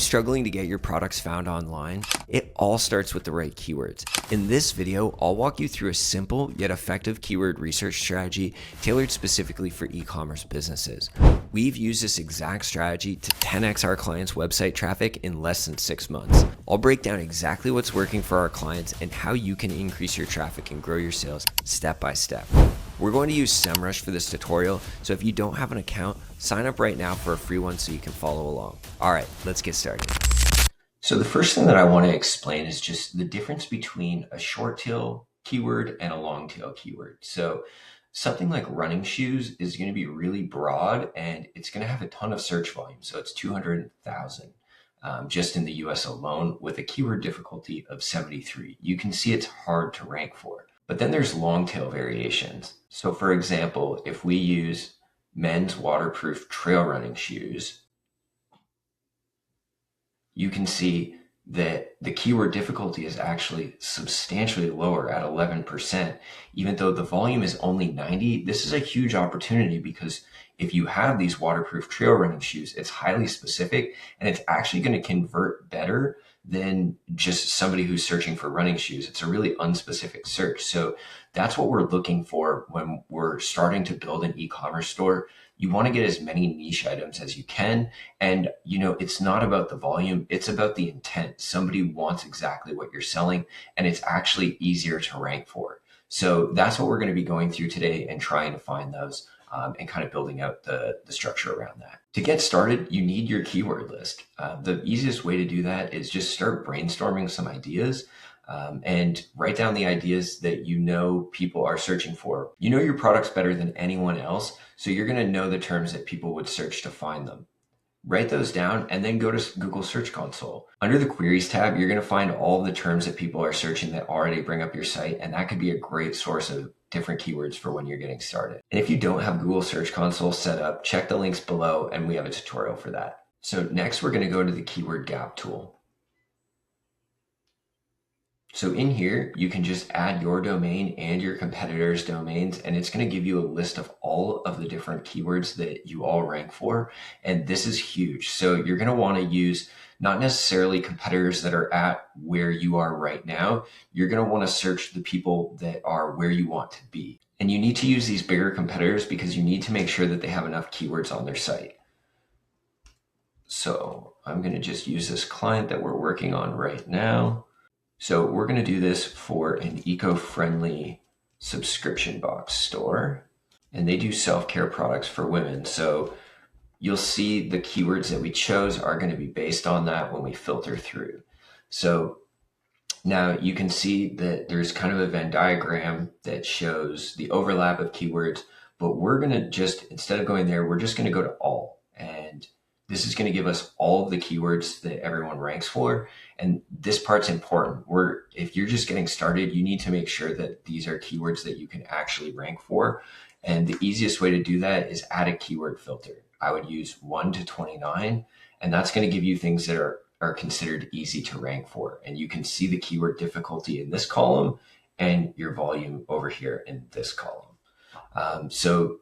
struggling to get your products found online? It all starts with the right keywords. In this video, I'll walk you through a simple yet effective keyword research strategy tailored specifically for e-commerce businesses. We've used this exact strategy to 10x our clients' website traffic in less than 6 months. I'll break down exactly what's working for our clients and how you can increase your traffic and grow your sales step by step. We're going to use SEMrush for this tutorial, so if you don't have an account, sign up right now for a free one so you can follow along. All right, let's get started. So the first thing that I want to explain is just the difference between a short tail keyword and a long tail keyword. So something like running shoes is going to be really broad and it's going to have a ton of search volume. So it's 200,000 just in the US alone with a keyword difficulty of 73. You can see it's hard to rank for. But then there's long tail variations. So for example, if we use men's waterproof trail running shoes, you can see that the keyword difficulty is actually substantially lower at 11%. Even though the volume is only 90, this is a huge opportunity because if you have these waterproof trail running shoes, it's highly specific and it's actually going to convert better than just somebody who's searching for running shoes. It's a really unspecific search. So that's what we're looking for when we're starting to build an e-commerce store. You want to get as many niche items as you can. And, it's not about the volume, it's about the intent. Somebody wants exactly what you're selling, and it's actually easier to rank for. So that's what we're going to be going through today and trying to find those and kind of building out the structure around that. To get started, you need your keyword list. The easiest way to do that is just start brainstorming some ideas. And write down the ideas that people are searching for. You know your products better than anyone else, so you're going to know the terms that people would search to find them. Write those down and then go to Google Search Console. Under the Queries tab, you're going to find all the terms that people are searching that already bring up your site, and that could be a great source of different keywords for when you're getting started. And if you don't have Google Search Console set up, check the links below and we have a tutorial for that. So next, we're going to go to the Keyword Gap tool. So in here, you can just add your domain and your competitors' domains, and it's going to give you a list of all of the different keywords that you all rank for. And this is huge. So you're going to want to use not necessarily competitors that are at where you are right now. You're going to want to search the people that are where you want to be. And you need to use these bigger competitors because you need to make sure that they have enough keywords on their site. So I'm going to just use this client that we're working on right now. So we're going to do this for an eco-friendly subscription box store, and they do self-care products for women. So you'll see the keywords that we chose are going to be based on that when we filter through. So now you can see that there's kind of a Venn diagram that shows the overlap of keywords, but we're going to just, instead of going there, we're just going to go to all. And this is going to give us all of the keywords that everyone ranks for. And this part's important. If you're just getting started, you need to make sure that these are keywords that you can actually rank for. And the easiest way to do that is add a keyword filter. I would use 1 to 29, and that's going to give you things that are considered easy to rank for. And you can see the keyword difficulty in this column and your volume over here in this column. So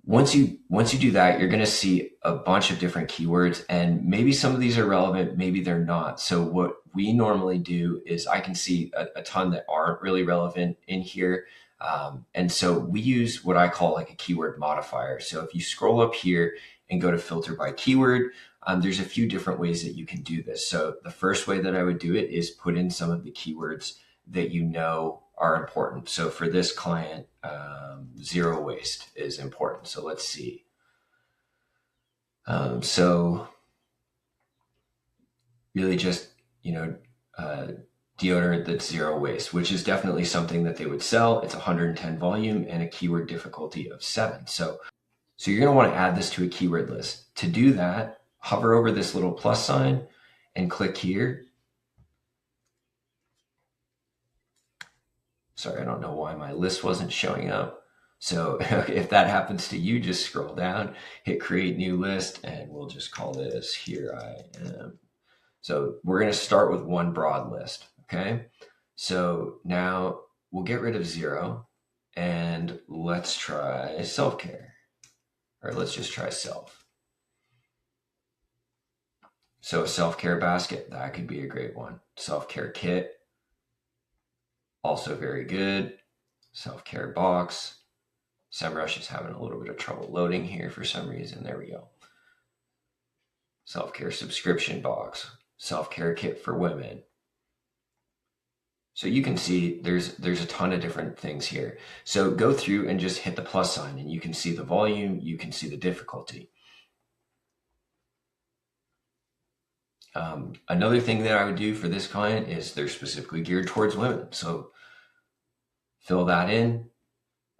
once you do that, you're going to see a bunch of different keywords, and maybe some of these are relevant, maybe they're not. So what we normally do is I can see a ton that aren't really relevant in here. And so we use what I call like a keyword modifier. So if you scroll up here and go to filter by keyword, there's a few different ways that you can do this. So the first way that I would do it is put in some of the keywords that you know are important. So for this client, zero waste is important. So let's see. So really just, deodorant that's zero waste, which is definitely something that they would sell. It's 110 volume and a keyword difficulty of 7. So you're going to want to add this to a keyword list. To do that, hover over this little plus sign and click here. Sorry, I don't know why my list wasn't showing up. So if that happens to you, just scroll down, hit create new list, and we'll just call this Here I Am. So we're going to start with one broad list. Okay. So now we'll get rid of 0 and let's try self-care, or let's just try self. So a self-care basket, that could be a great one. Self-care kit, also very good. Self-care box. SEMrush is having a little bit of trouble loading here for some reason. There we go. Self-care subscription box. Self-care kit for women. So you can see there's a ton of different things here. So go through and just hit the plus sign and you can see the volume, you can see the difficulty. Another thing that I would do for this client is they're specifically geared towards women. So fill that in.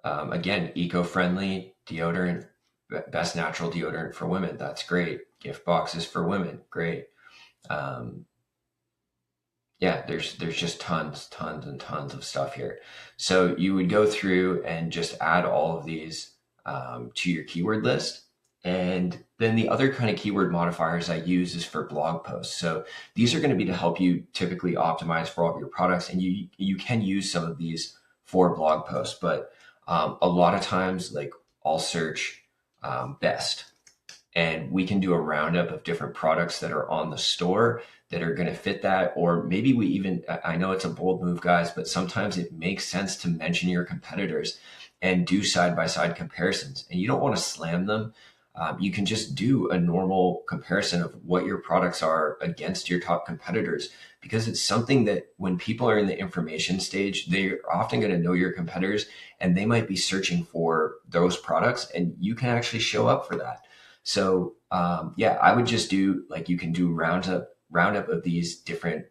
Again, eco-friendly deodorant, best natural deodorant for women. That's great. Gift boxes for women. Great. Yeah, there's just tons and tons of stuff here. So you would go through and just add all of these to your keyword list. And then the other kind of keyword modifiers I use is for blog posts. So these are going to be to help you typically optimize for all of your products. And you can use some of these for blog posts, but a lot of times, like I'll search best, and we can do a roundup of different products that are on the store that are going to fit that. Or maybe we even, I know it's a bold move, guys, but sometimes it makes sense to mention your competitors and do side-by-side comparisons. And you don't want to slam them. You can just do a normal comparison of what your products are against your top competitors, because it's something that when people are in the information stage, they're often going to know your competitors and they might be searching for those products, and you can actually show up for that. So yeah, I would just do, like, you can do roundup of these different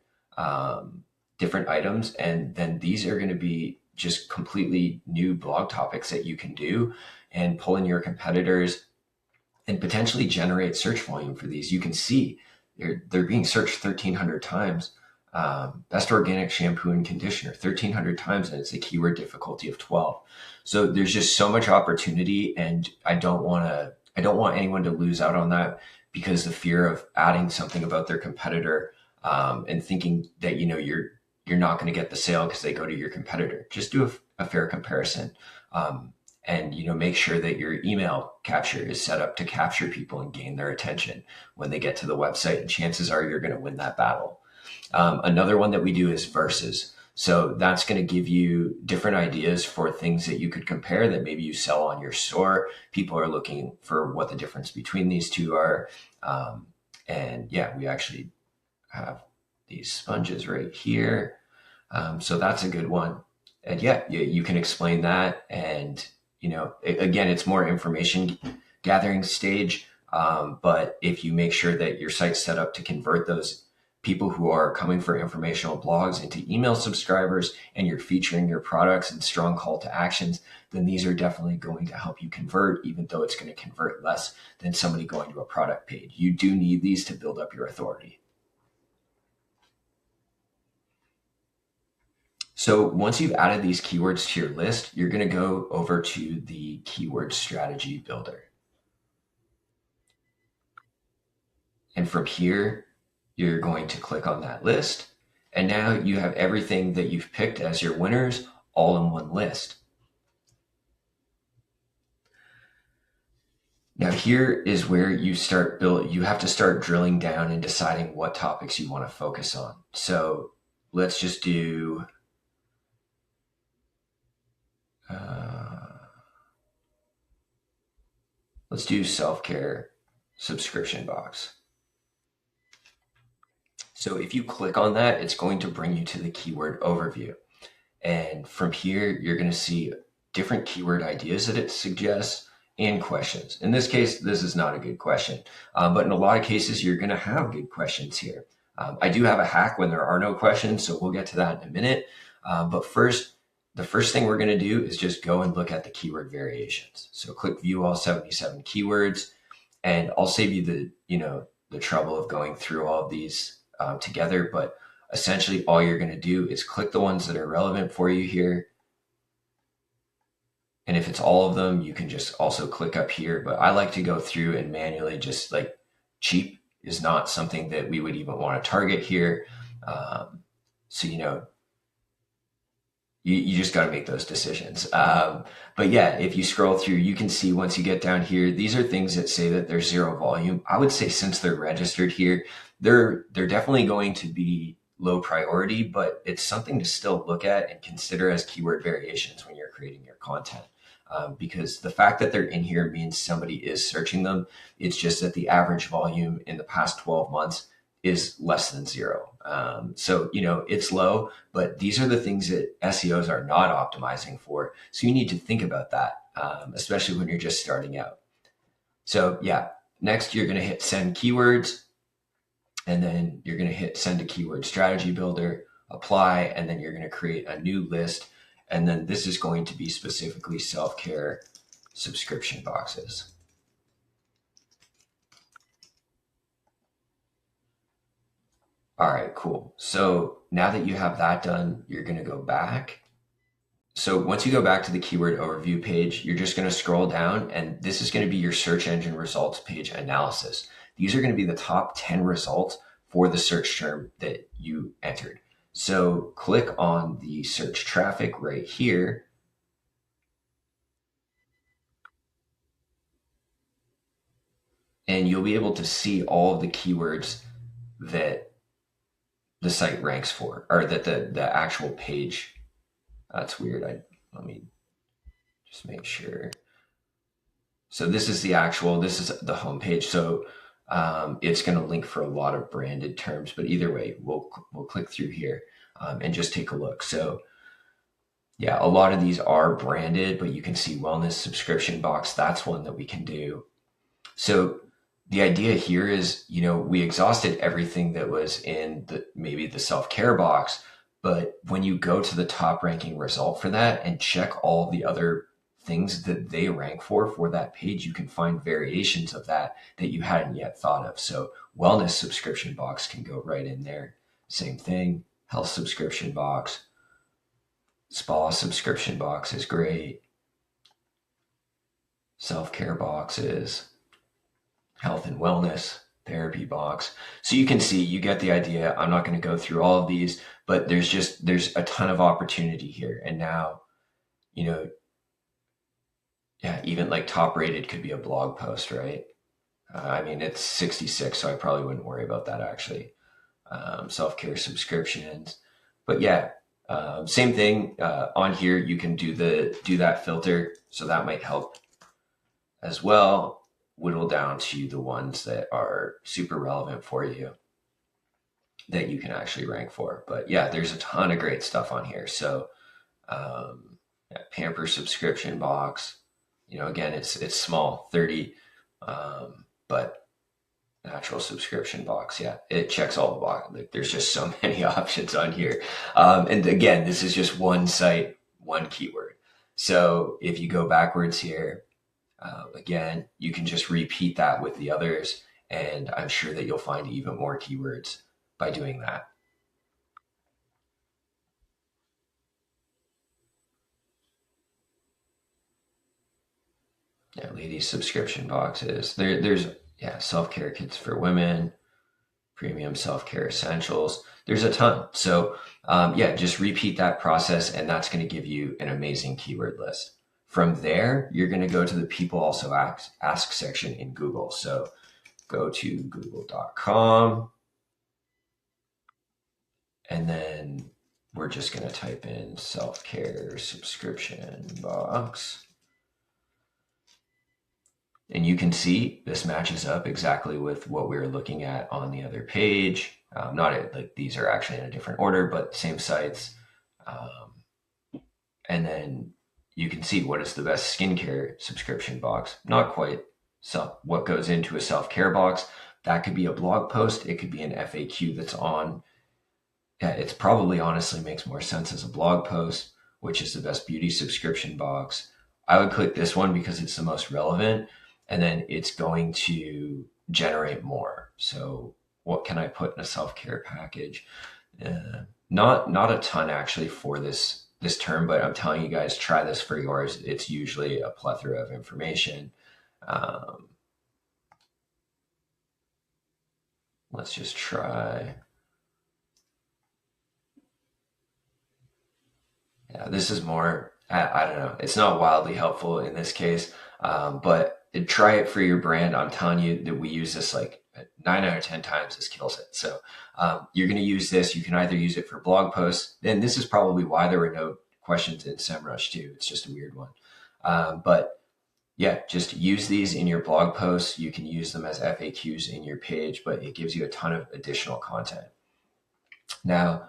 different items, and then these are going to be just completely new blog topics that you can do and pull in your competitors and potentially generate search volume for these. You can see they're being searched 1,300 times. Best organic shampoo and conditioner 1,300 times, and it's a keyword difficulty of 12. So there's just so much opportunity, and I don't want anyone to lose out on that because the fear of adding something about their competitor and thinking that you're not going to get the sale because they go to your competitor. Just do a fair comparison. And make sure that your email capture is set up to capture people and gain their attention when they get to the website, and chances are you're going to win that battle. Another one that we do is versus. So that's going to give you different ideas for things that you could compare that maybe you sell on your store. People are looking for what the difference between these two are. And yeah, we actually have these sponges right here. So that's a good one. And yeah, you can explain that. And again, it's more information gathering stage. But if you make sure that your site's set up to convert those people who are coming for informational blogs into email subscribers, and you're featuring your products and strong call to actions, then these are definitely going to help you convert, even though it's going to convert less than somebody going to a product page. You do need these to build up your authority. So once you've added these keywords to your list, you're going to go over to the keyword strategy builder. And from here, you're going to click on that list. And now you have everything that you've picked as your winners all in one list. Now here is where you have to start drilling down and deciding what topics you want to focus on. So let's just do self-care subscription box. So if you click on that, it's going to bring you to the keyword overview. And from here, you're going to see different keyword ideas that it suggests and questions. In this case, this is not a good question, but in a lot of cases, you're going to have good questions here. I do have a hack when there are no questions, so we'll get to that in a minute. But first, the first thing we're going to do is just go and look at the keyword variations. So click view all 77 keywords, and I'll save you the trouble of going through all of these together. But essentially, all you're going to do is click the ones that are relevant for you here. And if it's all of them, you can just also click up here. But I like to go through and manually, just like, cheap is not something that we would even want to target here. So, you just got to make those decisions. But yeah, if you scroll through, you can see once you get down here, these are things that say that there's zero volume. I would say since they're registered here, they're definitely going to be low priority, but it's something to still look at and consider as keyword variations when you're creating your content. Because the fact that they're in here means somebody is searching them. It's just that the average volume in the past 12 months is less than zero. So, it's low, but these are the things that SEOs are not optimizing for. So you need to think about that, especially when you're just starting out. So yeah, next you're going to hit send keywords, and then you're going to hit send to keyword strategy builder, apply, and then you're going to create a new list. And then this is going to be specifically self-care subscription boxes. All right, cool. So now that you have that done, you're going to go back. So once you go back to the keyword overview page, you're just going to scroll down, and this is going to be your search engine results page analysis. These are going to be the top 10 results for the search term that you entered. So click on the search traffic right here. And you'll be able to see all of the keywords that the site ranks for, or that the actual page. That's weird. Let me just make sure. So this is this is the home page. So it's going to link for a lot of branded terms, but either way, we'll click through here and just take a look. So yeah, a lot of these are branded, but you can see wellness subscription box. That's one that we can do. So the idea here is, we exhausted everything that was in maybe the self-care box, but when you go to the top ranking result for that and check all the other things that they rank for that page, you can find variations of that you hadn't yet thought of. So wellness subscription box can go right in there. Same thing, health subscription box, spa subscription box is great. Self-care boxes, health and wellness therapy box. So you can see, you get the idea. I'm not going to go through all of these, but there's a ton of opportunity here. And now, yeah, even like top rated could be a blog post, right? I mean, it's 66, so I probably wouldn't worry about that actually. Self-care subscriptions, but yeah, same thing on here. You can do that filter, so that might help as well. Whittle down to the ones that are super relevant for you that you can actually rank for. But yeah, there's a ton of great stuff on here. So yeah, Pamper subscription box, again, it's small, 30, but natural subscription box, yeah, it checks all the boxes. Like, there's just so many options on here. And again, this is just one site, one keyword. So if you go backwards here, again, you can just repeat that with the others, and I'm sure that you'll find even more keywords by doing that. Yeah, ladies subscription boxes. There's self-care kits for women, premium self-care essentials. There's a ton. So just repeat that process, and that's going to give you an amazing keyword list. From there, you're going to go to the people also ask section in Google. So go to google.com, and then we're just going to type in self-care subscription box. And you can see this matches up exactly with what we were looking at on the other page. These are actually in a different order, but same sites. And then you can see what is the best skincare subscription box. Not quite what goes into a self-care box. That could be a blog post. It could be an FAQ that's on. Yeah, it's probably honestly makes more sense as a blog post. Which is the best beauty subscription box? I would click this one because it's the most relevant, and then it's going to generate more. So what can I put in a self-care package? Not a ton actually for this term, but I'm telling you guys, try this for yours. It's usually a plethora of information. Let's just try. Yeah, this is more, I don't know. It's not wildly helpful in this case, but try it for your brand. I'm telling you that we use this like 9 out of 10 times this kills it. So you're going to use this. You can either use it for blog posts, and this is probably why there were no questions in SEMrush too. It's just a weird one. But yeah, just use these in your blog posts. You can use them as FAQs in your page, but it gives you a ton of additional content. Now,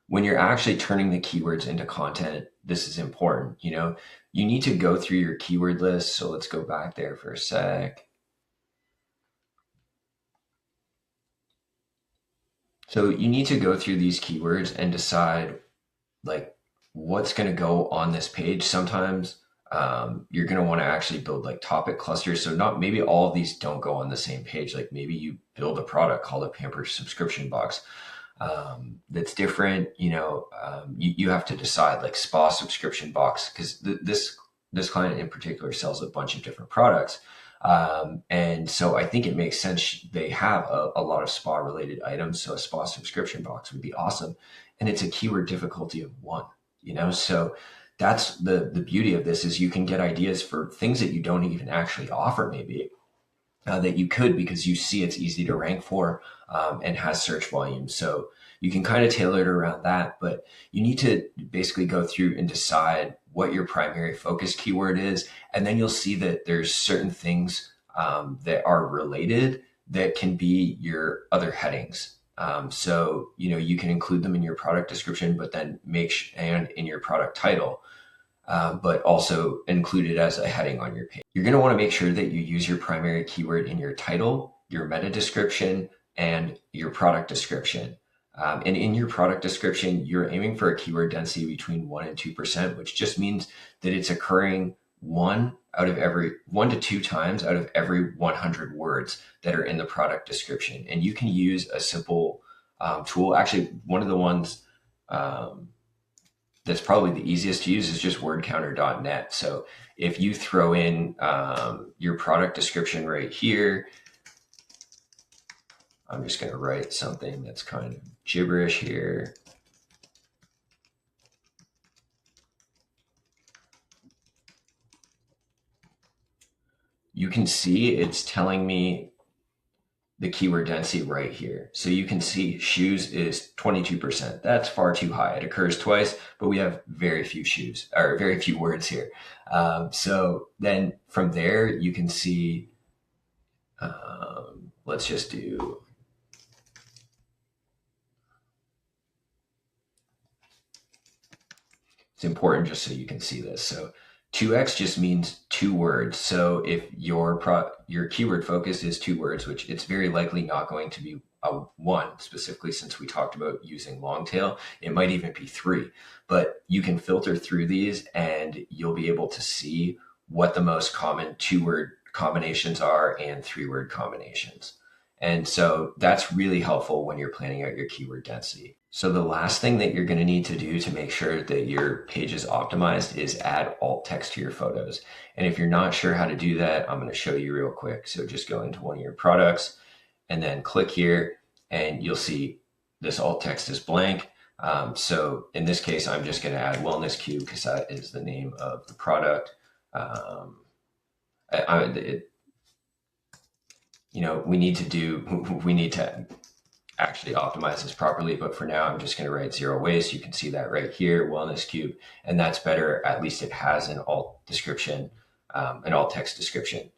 when you're actually turning the keywords into content, this is important. You need to go through your keyword list. So let's go back there for a sec. So you need to go through these keywords and decide like what's going to go on this page. Sometimes you're going to want to actually build like topic clusters. So not maybe all of these don't go on the same page. Like maybe you build a product called a Pamper subscription box that's different. You have to decide like spa subscription box because this client in particular sells a bunch of different products. And so I think it makes sense. They have a lot of spa related items. So a spa subscription box would be awesome. And it's a keyword difficulty of 1, so that's the beauty of this is you can get ideas for things that you don't even actually offer maybe that you could, because you see it's easy to rank for and has search volume. So you can kind of tailor it around that, but you need to basically go through and decide what your primary focus keyword is. And then you'll see that there's certain things that are related that can be your other headings. So, you can include them in your product description, but then and in your product title, but also include it as a heading on your page. You're going to want to make sure that you use your primary keyword in your title, your meta description, and your product description. And in your product description, you're aiming for a keyword density between 1 and 2%, which just means that it's occurring 1 to 2 times out of every 100 words that are in the product description. And you can use a simple tool. Actually, one of the ones that's probably the easiest to use is just wordcounter.net. So if you throw in your product description right here, I'm just going to write something that's kind of gibberish here. You can see it's telling me the keyword density right here. So you can see shoes is 22%. That's far too high. It occurs twice, but we have very few shoes or very few words here. So then from there, you can see, let's just do, it's important just so you can see this. So 2x just means 2 words. So if your keyword focus is 2 words, which it's very likely not going to be a 1, specifically since we talked about using long tail, it might even be 3. But you can filter through these and you'll be able to see what the most common 2-word combinations are and 3-word combinations. And so that's really helpful when you're planning out your keyword density. So the last thing that you're going to need to do to make sure that your page is optimized is add alt text to your photos. And if you're not sure how to do that, I'm going to show you real quick. So just go into one of your products and then click here and you'll see this alt text is blank. So in this case, I'm just going to add wellness cube because that is the name of the product. We need to actually optimize this properly, but for now I'm just going to write 0 waste. You can see that right here, wellness cube, and that's better. At least it has an alt description, an alt text description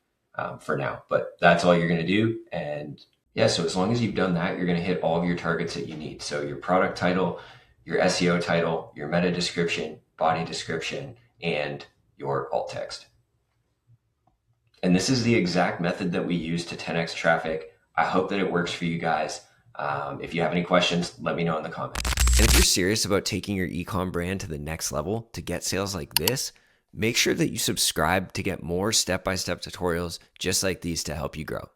for now, but that's all you're going to do. And yeah, so as long as you've done that, you're going to hit all of your targets that you need. So your product title, your SEO title, your meta description, body description, and your alt text. And this is the exact method that we use to 10x traffic. I hope that it works for you guys. If you have any questions, let me know in the comments. And if you're serious about taking your ecom brand to the next level to get sales like this, make sure that you subscribe to get more step-by-step tutorials just like these to help you grow.